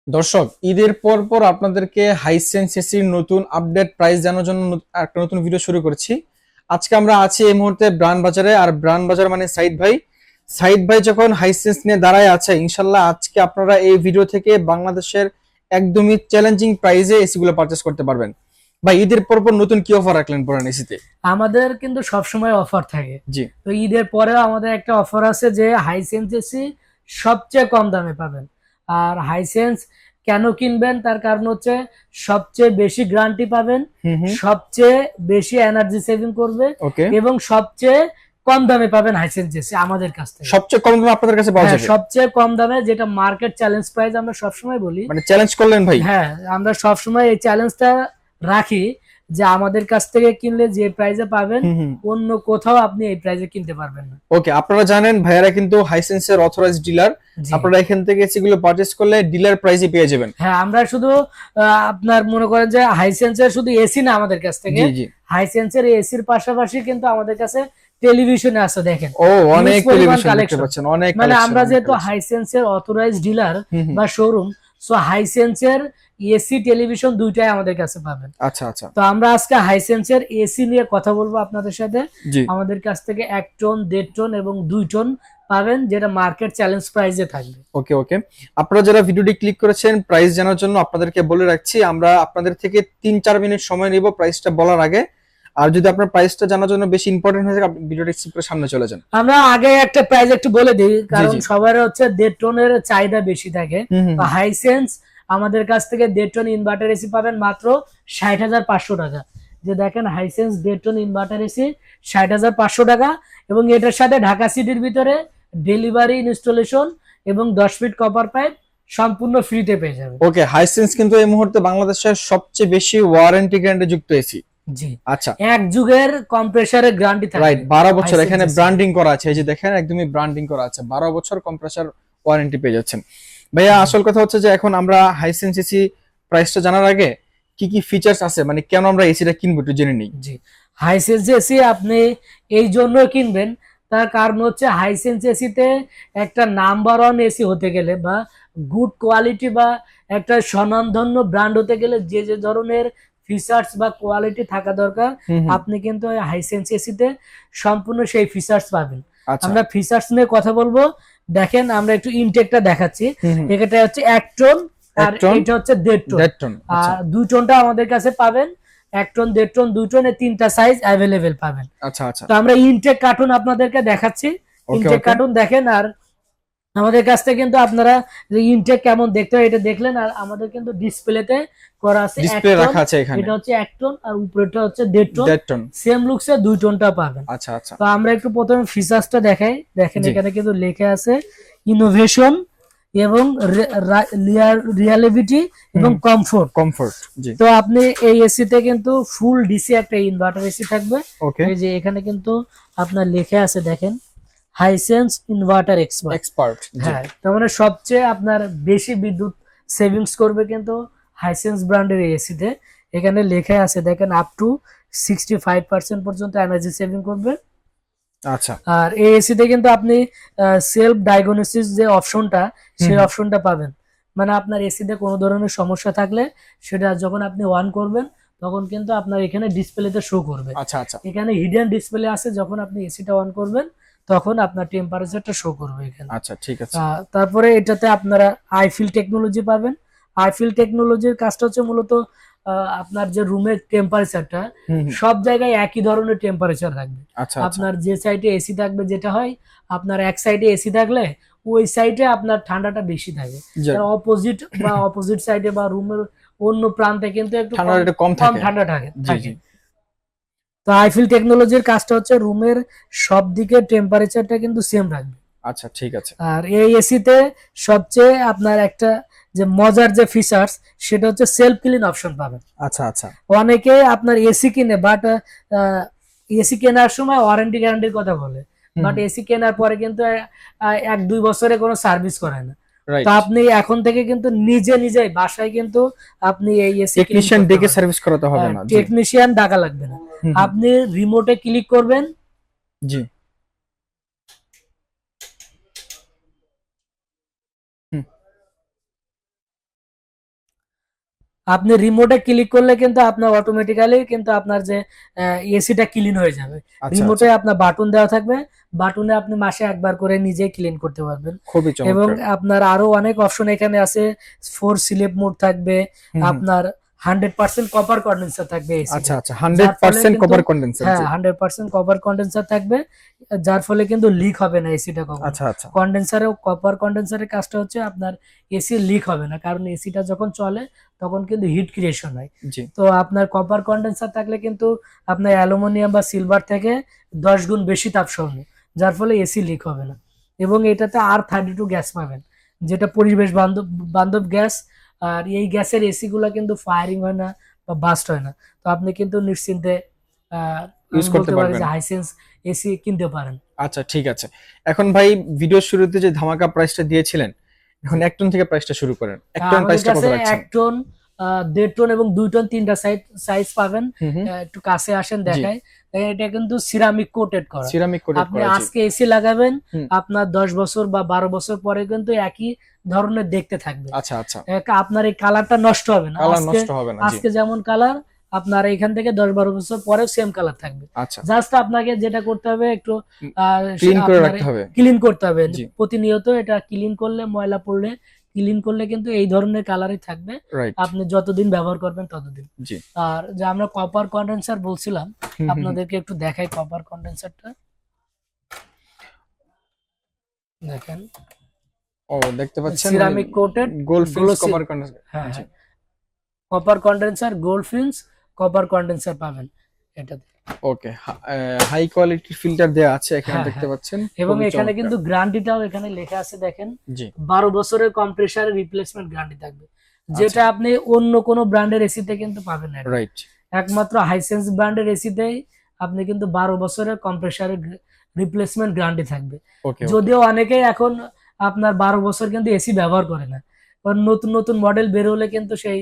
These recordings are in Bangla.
দর্শক, ঈদের পর পর আপনাদেরকে হাইসেন্স এসির নতুন আপডেট প্রাইস জানার জন্য একটা নতুন ভিডিও শুরু করছি। আজকে আমরা আছি এই মুহূর্তে ব্রান্ড বাজারে, আর ব্রান্ড বাজার মানে সাইদ ভাই যখন হাইসেন্স নিয়ে দাঁড়ায় আছে, ইনশাল্লাহ আজকে আপনারা এই ভিডিও থেকে বাংলাদেশের একদমই চ্যালেঞ্জিং প্রাইসে এসি গুলো পারচেস করতে পারবেন। ভাই, ঈদের পর পর নতুন কি অফার রাখলেন পুরান এসিতে? আমাদের কিন্তু সবসময় অফার থাকে। জি। তো ঈদের পরেও আমাদের একটা অফার আছে যে হাইসেন্স এসি সবচেয়ে কম দামে পাবেন। আর হাইসেন্স কেন কিনবেন তার কারণ হচ্ছে সবচেয়ে বেশি গ্যারান্টি পাবেন, হুম হুম। সবচেয়ে বেশি এনার্জি সেভিং করবে ওকে। এবং সবচেয়ে কম দামে পাবেন হাইসেন্স এসি আমাদের কাছ থেকে। সবচেয়ে কম দামে আপনাদের কাছে পাওয়া হ্যাঁ, যাবে? সবচেয়ে কম দামে, যেটা মার্কেট চ্যালেঞ্জ প্রাইস আমরা সবসময় বলি। মানে চ্যালেঞ্জ করলেন ভাই? হ্যাঁ, আমরা সবসময় এই চ্যালেঞ্জটা রাখি যে আমাদের কাছ থেকে কিনলে যে প্রাইসে পাবেন হুম হুম। অন্য কোথাও আপনি এই প্রাইসে কিনতে পারবেন না। ওকে, আপনারা জানেন ভাইয়ারা কিন্তু হাইসেন্সের অথরাইজড ডিলার। জি। আপনারা এখান থেকে এসিগুলো পারচেজ করলে ডিলার প্রাইসে পেয়ে যাবেন। হ্যাঁ, আমরা শুধু আপনার মনে করেন যে হাইসেন্সের শুধু এসি না আমাদের কাছ থেকে, জি জি। হাইসেন্সের এসির পাশাপাশি কিন্তু আমাদের কাছে টেলিভিশনে আছে, দেখেন ও, হিউজ অনেক পরিমাণ টেলিভিশন দেখতে কালেকশন। পাচ্ছেন, অনেক মানে কালেকশন, আমরা অনেক যেহেতু কালেকশন। হাইসেন্সের অথরাইজড ডিলার হুম হুম। বা শোরুম, সো হাইসেন্সের এসি টেলিভিশন দুইটাই আমাদের কাছে পাবেন। আচ্ছা আচ্ছা। তো আমরা আজকে হাইসেন্সের এসি নিয়ে কথা বলবো আপনাদের সাথে। জি। আমাদের কাছ থেকে 1 টন, 1.5 টন এবং 2 টন পাবেন, যেটা মার্কেট চ্যালেঞ্জ প্রাইসে থাকবে। ওকে ওকে। আপনারা যারা ভিডিওটি ক্লিক করেছেন প্রাইস জানার জন্য, আপনাদেরকে বলে রাখছি আমরা আপনাদের থেকে 3-4 মিনিট সময় নিব প্রাইসটা বলার আগে। আর যদি আপনার প্রাইসটা জানার জন্য বেশি ইম্পর্টেন্ট হয়ে থাকে, আপনি ভিডিওটি স্কিপ করে সামনে চলে যান। আমরা আগে একটা প্রাইস একটু বলে দিই, জি কারণ জি। সবার হচ্ছে 1.5 টনের চাহিদা বেশি থাকে। হুম হুম তো হাইসেন্স আমাদের কাছ থেকে 1.5 টন ইনভার্টার এসি পাবেন মাত্র 60,500 টাকা। যে দেখেন, হাইসেন্স 1.5 টন ইনভার্টার এসি 60,500 টাকা, এবং এটার সাথে ঢাকা সিটির ভিতরে ডেলিভারি, ইনস্টলেশন এবং 10 ফিট কপার পাইপ সম্পূর্ণ ফ্রিতে পেয়ে যাবে। ওকে, হাইসেন্স কিন্তু এই মুহূর্তে বাংলাদেশের সবচেয়ে বেশি ওয়ারেন্টি গ্যারান্টি যুক্ত এসি। জি। আচ্ছা। এক যুগের কম্প্রেসারের গ্যারান্টি থাকবে। রাইট, 12 বছর হাইসেন্স এখানে এসি। ব্র্যান্ডিং করা আছে, এই যে দেখেন একদমই ব্র্যান্ডিং করা আছে, 12 বছর কম্প্রেসার ওয়ারেন্টি পেয়ে যাচ্ছেন। ভাইয়া, জি। আসল কথা হচ্ছে যে এখন আমরা হাইসেন্স এসি প্রাইসটা জানার আগে কি কি ফিচার্স আছে, মানে কেন আমরা এসিটা কিনবো একটু জেনে নিই। জি। হাইসেন্স এসি আপনি এই জন্য কিনবেন, তার কারণ হচ্ছে হাইসেন্স এসিতে একটা নাম্বার ওয়ান এসি হতে গেলে বা গুড কোয়ালিটি বা একটা স্বনামধন্য ব্র্যান্ড হতে গেলে যে যে ধরনের ফিচার্স বা কোয়ালিটি থাকা দরকার, হুম হুম। আপনি কিন্তু হাইসেন্স এসিতে সম্পূর্ণ সেই ফিচার্স পাবেন। আচ্ছা। আমরা ফিচার্স নিয়ে কথা বলবো। দেখেন, আমরা একটু ইনটেকটা দেখাচ্ছি। হুম হুম। এটা হচ্ছে 1 টন, এক আর টন এটা হচ্ছে 1.5 টন। 1.5 টন। আচ্ছা আর 2 টনটা আমাদের কাছে পাবেন। 1 টন, 1.5 টন, 2 টন, এই তিনটা সাইজ অ্যাভেলেবেল পাবেন। আচ্ছা আচ্ছা। তো আমরা ইনটেক কার্টুন আপনাদেরকে দেখাচ্ছি। ওকে ইনটেক ওকে। কার্টুন দেখেন। আর আমাদের কাছ থেকে কিন্তু আপনারা যে ইনটেক কেমন দেখতে হয় এটা দেখলেন, আর আমাদের কিন্তু ডিসপ্লেতে করা আছে এক ডিসপ্লে টন রাখা আছে এখানে। এটা হচ্ছে 1 টন, আর উপরেটা হচ্ছে 1.5 টন। 1.5 টন। সেম লুকসে 2 টনটা পাবেন। আচ্ছা আচ্ছা। তো আমরা একটু প্রথমে ফিচার্সটা দেখাই। দেখেন, জি। এখানে কিন্তু লেখা আছে ইনোভেশন এবং রিয়ালিটি এবং হুম। কমফোর্ট। কমফোর্ট। জি। তো আপনি এই এসিতে কিন্তু ফুল ডিসি একটা ইনভার্টার এসি থাকবে। ওকে। এই যে এখানে কিন্তু আপনার লেখা আছে, দেখেন, হাইসেন্স ইনভার্টার এক্সপার্ট। এক্সপার্ট। জি। হ্যাঁ, তার মানে সবচেয়ে আপনার বেশি বিদ্যুৎ সেভিংস করবে কিন্তু হাইসেন্স ব্র্যান্ডের এসিতে। এখানে লেখা আছে, দেখেন, আপ টু 65% পর্যন্ত এনার্জি সেভিং করবে। আচ্ছা। আর এই এসিতে কিন্তু আপনি সেলফ ডায়াগনোসিস যে অপশনটা, হুম সেই হুম। অপশনটা পাবেন। মানে আপনার এসিতে কোনো ধরনের সমস্যা থাকলে সেটা যখন আপনি অন করবেন, তখন কিন্তু আপনার এখানে ডিসপ্লেতে শো করবে। আচ্ছা আচ্ছা। এখানে হিডেন ডিসপ্লে আছে, যখন আপনি এসিটা অন করবেন তখন আপনার টেম্পারেচারটা শো করবে এখানে। আচ্ছা ঠিক আছে। তারপরে এটাতে আপনারা আইফিল টেকনোলজি পাবেন। আইফিল টেকনোলজির কাজটা হচ্ছে মূলত আপনার যে রুমের টেম্পারেচারটা হুম হুম। সব জায়গায় একই ধরনের টেম্পারেচার থাকবে। আচ্ছা আচ্ছা। আপনার যে সাইডে এসি থাকবে, যেটা হয় আপনার এক সাইডে এসি থাকলে ওই সাইডে আপনার ঠান্ডাটা বেশি থাকে। যাক। তার অপোজিট সাইডে বা রুমের অন্য প্রান্তে কিন্তু একটু ঠান্ডাটা কম একটু কম কম থাকে। ঠান্ডা থাকে জি থাকে জি। তো আইফিল টেকনোলজির কাজটা হচ্ছে রুমের সব দিকে টেম্পারেচারটা কিন্তু সেম রাখবে। আচ্ছা ঠিক আছে। আর এই এসিতে সবচেয়ে আপনার একটা যে মজার যে ফিচার্স, সেটা হচ্ছে সেলফ ক্লিন অপশন পাবেন। আচ্ছা আচ্ছা। অনেকে আপনার এসি কিনে, বাট এসি কেনার সময় ওয়ারেন্টি গ্যারান্টির কথা বলে, হুম বাট হুম। এসি কেনার পরে কিন্তু 1-2 বছরে কোনো সার্ভিস করে না। তো রাইট। আপনি এখন থেকে কিন্তু নিজে নিজে বাসায় কিন্তু আপনি এই এসি ক্লিন টেকনিশিয়ান করতে ডেকে পারবেন। সার্ভিস করাতে হবে না। জি। টেকনিশিয়ান ডাকা লাগবে না। হুম হুম। আপনি রিমোটে ক্লিক করবেন। জি। হুম। আপনি রিমোটে ক্লিক করলে কিন্তু আপনার অটোমেটিক্যালি কিন্তু আপনার যে এসিটা ক্লিন হয়ে যাবে। আচ্ছা রিমোটে আচ্ছা, আপনার বাটন দেওয়া থাকবে, বাটনে আপনি মাসে একবার করে নিজেই ক্লিন করতে পারবেন। খুবই এবং চমৎকার। আপনার আরো অনেক অপশন এখানে আছে। 4 স্লিপ মোড থাকবে, হুম হুম। আপনার 100% কপার কন্ডেন্সার থাকবে আচ্ছা এসিতে, আচ্ছা, যার ফলে 100% কিন্তু কভার কন্ডেন্সার, হ্যাঁ জি। 100% কপার কন্ডেন্সার থাকবে, যার ফলে কিন্তু লিক হবে না এসিটা কখনো। আচ্ছা আচ্ছা, কন্ডেন্সারেও কপার কন্ডেন্সারের কাজটা হচ্ছে আপনার এসি লিক হবে না, কারণ এসিটা যখন চলে তখন কিন্তু হিট ক্রিয়েশন হয়। জি। তো আপনার কপার কন্ডেন্সার থাকলে কিন্তু আপনার অ্যালুমিনিয়াম বা সিলভার থেকে 10 গুণ বেশি তাপ সহনীয়, যার ফলে এসি লিক হবে না। এবং এটাতে R32 গ্যাস পাবেন, যেটা পরিবেশ বান্ধব বান্ধব গ্যাস। আর এই গ্যাসের এসি গুলা কিন্তু ফায়ারিং হয় না বা বাস্ট হয় না। তো আপনি কিন্তু নিশ্চিন্তে ইউজ আমি করতে বলতে পারি পারবেন। যে হাইসেন্স এসি কিনতে পারেন। আচ্ছা ঠিক আছে। এখন ভাই, ভিডিওর শুরুতে যে ধামাকা প্রাইসটা দিয়েছিলেন, এখন জি। 1 টন থেকে প্রাইসটা শুরু করেন। 1 টন আমাদের প্রাইসটা কত কাছে রাখছেন? 1 টন, 1.5 টন এবং 2 টন তিনটা সাইজ পাবেন। হুম হুম। একটু কাছে আসেন জি। দেখাই। এটা কিন্তু সিরামিক কোটেড করা। সিরামিক কোটেড আপনি করা, জি। আজকে এসি লাগাবেন, হুম। আপনার 10 বছর বা 12 বছর পরে কিন্তু একই ধরনের দেখতে থাকবে। আচ্ছা আচ্ছা, আপনার এই কালারটা নষ্ট হবে না। কালার আজকে নষ্ট হবে না, জি। আজকে যেমন কালার, আপনার এখান থেকে 10-12 বছর পরেও সেম কালার থাকবে। আচ্ছা, জাস্ট আপনাকে যেটা করতে হবে একটু ক্লিন করে আপনার রাখতে হবে। ক্লিন করতে হবে জি। প্রতিনিয়ত। এটা ক্লিন করলে, ময়লা পড়লে ক্লিন করলে কিন্তু এই ধরনের কালারই থাকবে। রাইট। আপনি যতদিন ব্যবহার করবেন ততদিন। জি। আর যে আমরা কপার কন্ডেন্সার বলছিলাম, হুম হুম হুম। আপনাদেরকে একটু দেখাই কপার কন্ডেন্সারটা। দেখেন, ও, দেখতে পাচ্ছেন মানে ceramic coated gold fins glossy. Cover condenser. হ্যাঁ জি। হ্যাঁ, copper condenser, gold fins copper condenser পাবেন এটাতে। ওকে, হাই কোয়ালিটির ফিল্টার দেয়া আছে এখানে, হ্যাঁ দেখতে হ্যাঁ, পাচ্ছেন, এবং খুবই এখানে চমৎকার। কিন্তু গ্যারান্টিটাও এখানে লেখা আছে দেখেন। জি। 12 বছরের কম্প্রেসারের রিপ্লেসমেন্ট গ্যারান্টি থাকবে, আচ্ছা, যেটা আপনি অন্য কোনো ব্র্যান্ডের এসিতে কিন্তু পাবেন না। এটা রাইট। একমাত্র হাইসেন্স ব্র্যান্ডের এসিতেই আপনি কিন্তু 12 বছরের কম্প্রেসারের রিপ্লেসমেন্ট গ্যারান্টি থাকবে। ওকে ওকে। যদিও অনেকেই এখন আপনার 12 বছর কিন্তু এসি ব্যবহার করে না, কারণ নতুন নতুন মডেল বের হলে কিন্তু সেই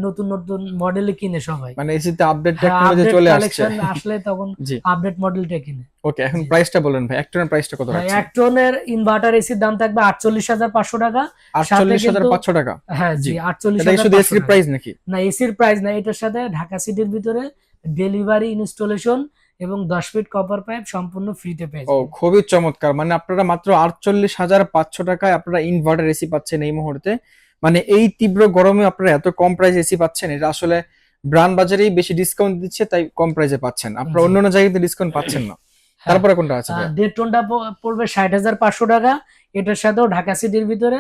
নতুন নতুন মডেলই কিনে সবাই। মানে এসিতে আপডেট হ্যাঁ, টেকনোলজি আপডেট চলে আসছে। কালেকশন আসলে তখন জি। আপডেট মডেলটা কিনে। ওকে, এখন জি। প্রাইসটা বলেন ভাই, 1 টনের প্রাইসটা কত হ্যাঁ, রাখছেন? 1 টনের ইনভার্টার এসির দাম থাকবে 48,500 টাকা। সাথে কিন্তু 48,500 টাকা। হ্যাঁ জি। জি, এটা কি শুধু 48,500 এসির টাকা। প্রাইস নাকি? না, এসির প্রাইস না, এটার সাথে ঢাকা সিটির ভিতরে ডেলিভারি, ইনস্টলেশন এবং 10 ফিট কপার পাইপ সম্পূর্ণ ফ্রিতে পেয়ে ও, যাবেন। খুবই চমৎকার। মানে আপনারা মাত্র 48,500 টাকায় আপনারা ইনভার্টার এসি পাচ্ছেন এই মুহূর্তে। মানে এই তীব্র গরমে আপনারা এত কম প্রাইসে এসি পাচ্ছেন, এটা আসলে ব্র্যান্ড বাজারেই বেশি ডিসকাউন্ট দিচ্ছে, তাই কম প্রাইসে পাচ্ছেন। আপনারা জি। অন্যান্য জায়গাতে ডিসকাউন্ট পাচ্ছেন না। হ্যাঁ, তারপরে কোনটা আছে ভাই? 1.5 টনটা পড়বে 60,500 টাকা। এটার সাথেও ঢাকা সিটির ভিতরে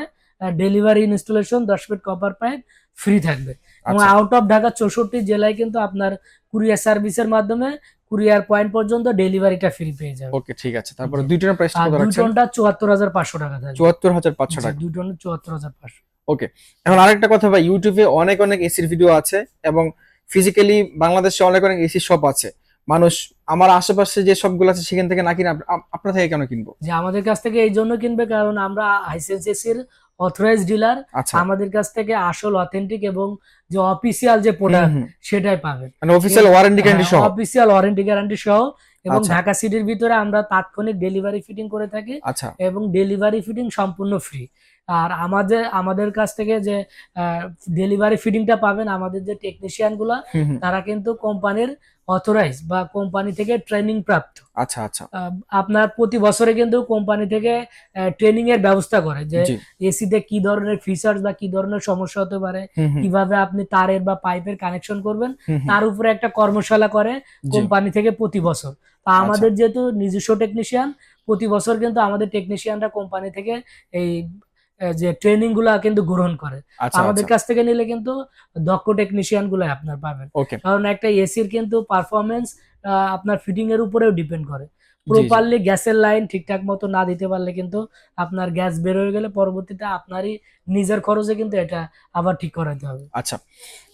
delivery, installation, 10 fit copper pipe free থাকবে। এবং আচ্ছা, আউট অফ ঢাকা 64 জেলায় কিন্তু আপনার কুরিয়ার সার্ভিসের মাধ্যমে কুরিয়ার পয়েন্ট পর্যন্ত ডেলিভারিটা ফ্রি পেয়ে যাবে। ওকে ঠিক আছে। তারপরে জি। 2 টনের প্রাইসটা আর কত দুই রাখছেন? টনটা 74,500 টাকা থাকবে। 74,500 জি, টাকা। 2 টনে 74,500। ওকে। এখন আরেকটা কথা ভাই, ইউটিউবে অনেক অনেক এসির ভিডিও আছে এবং ফিজিক্যালি বাংলাদেশে অনেক অনেক এসি শপ আছে। মানুষ আমার আশেপাশে যে শপগুলো আছে সেখান থেকে না কিনে আপনার থেকে কেন কিনবো? যে আমাদের কাছ থেকে এই জন্য কিনবে, কারণ আমরা হাইসেন্স এসির অথরাইজ ডিলার। আচ্ছা। আমাদের কাছ থেকে আসল অথেন্টিক এবং যে অফিসিয়াল যে হুম প্রোডাক্ট হুম। সেটাই পাবেন। মানে অফিসিয়াল ওয়ারেন্টি গ্যারান্টি সহ? অফিসিয়াল ওয়ারেন্টি গ্যারান্টি সহ। এবং আচ্ছা ঢাকা সিটির ভিতরে আমরা তাৎক্ষণিক ডেলিভারি ফিটিং করে থাকি, আচ্ছা। এবং ডেলিভারি ফিটিং সম্পূর্ণ ফ্রি। আর আমাদের কাছ থেকে যে ডেলিভারি ফিটিংটা পাবেন, আমাদের যে টেকনিশিয়ান গুলা, হুম হুম। তারা কিন্তু কোম্পানির অথরাইজ বা কোম্পানি থেকে ট্রেনিং প্রাপ্ত। আচ্ছা আচ্ছা। আপনার প্রতি বছরে কিন্তু কোম্পানি থেকে ট্রেনিং এর ব্যবস্থা করে, যে জি। এসিতে কি ধরনের ফিচার্স বা কি ধরনের সমস্যা হতে পারে, হুম হুম। কিভাবে আপনি তারের বা পাইপের কানেকশন করবেন, হুম হুম। তার উপরে একটা কর্মশালা করে জি। কোম্পানি থেকে প্রতি বছর। তা আচ্ছা আমাদের যেহেতু নিজস্ব টেকনিশিয়ান, প্রতি বছর কিন্তু আমাদের টেকনিশিয়ানরা কোম্পানি থেকে এই যে ট্রেনিং গুলা কিন্তু গ্রহণ করে। তা আচ্ছা আমাদের আচ্ছা। কাছ থেকে নিলে কিন্তু দক্ষ টেকনিশিয়ান গুলো আপনার পাবেন। ওকে। কারণ একটা এসির কিন্তু পারফরমেন্স আপনার ফিটিং এর উপরেও ডিপেন্ড করে। জি জি। প্রপারলি গ্যাসের লাইন ঠিকঠাক মতো না দিতে পারলে কিন্তু আপনার গ্যাস বের হয়ে গেলে পরবর্তীতে আপনারই নিজের খরচে কিন্তু এটা আবার ঠিক করাতে হবে। আচ্ছা,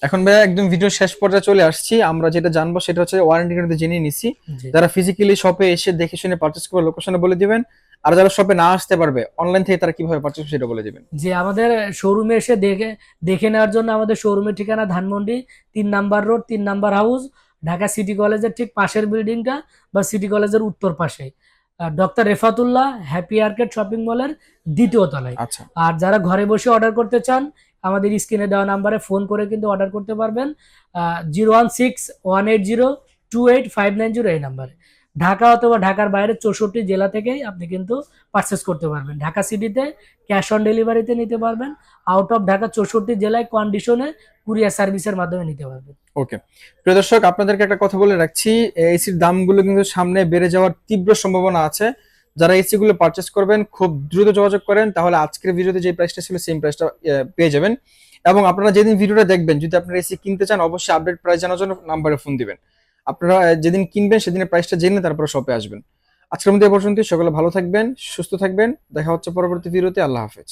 এখন ভাই একদম ভিডিও শেষ পর্যায়ে চলে আসছি। আমরা যেটা জানবো সেটা হচ্ছে ওয়ারেন্টি কিন্তু জেনে নিছি। জি। যারা ফিজিক্যালি শপে এসে দেখে শুনে পারচেজ করবে লোকেশনে বলে দিবেন। আর যারা শপে না আসতে পারবে অনলাইন থেকে তারা কিভাবে পারচেজ সেটা বলে দিবেন। যে আমাদের শোরুমে এসে দেখে দেখে নেওয়ার জন্য আমাদের শোরুমের ঠিকানা Dhanmondi 3 number road, 3 number house, Dhaka city কলেজের ঠিক পাশের বিল্ডিংটা বা সিটি কলেজের উত্তর পাশে, doctor Refatullah happy arcade shopping মলের দ্বিতীয় তলায়। আচ্ছা। আর যারা ঘরে বসে অর্ডার করতে চান, আমাদের স্ক্রিনে দেওয়া নাম্বারে ফোন করে কিন্তু অর্ডার করতে পারবেন। 016-180-28-590 এই নাম্বারে। ঢাকা অথবা ঢাকার বাইরে 64 জেলা থেকেই আপনি কিন্তু পারচেস করতে পারবেন। ঢাকা সিটিতে ক্যাশ অন ডেলিভারিতে নিতে পারবেন, আউট অফ ঢাকা 64 জেলায় কন্ডিশনে কুরিয়ার সার্ভিসের মাধ্যমে নিতে পারবেন। ওকে, প্রিয় দর্শক, আপনাদেরকে একটা কথা বলে রাখছি, এসির দামগুলো কিন্তু সামনে বেড়ে যাওয়ার তীব্র সম্ভাবনা আছে। যারা এসি গুলো পারচেস করবেন খুব দ্রুত যোগাযোগ করেন, তাহলে আজকের ভিডিওতে যে প্রাইসটা ছিল সেম প্রাইসটা পেয়ে যাবেন। এবং আপনারা যেদিন ভিডিওটা দেখবেন, যদি আপনারা এসি কিনতে চান, অবশ্যই আপডেট প্রাইস জানার জন্য নাম্বারে ফোন দিবেন। আপনারা যেদিন কিনবেন সেদিনের প্রাইসটা জেনে তারপরে শপে আসবেন। আজকের মধ্যে এ পর্যন্ত, সকলে ভালো থাকবেন, সুস্থ থাকবেন, দেখা হচ্ছে পরবর্তী ভিডিওতে। আল্লাহ হাফেজ।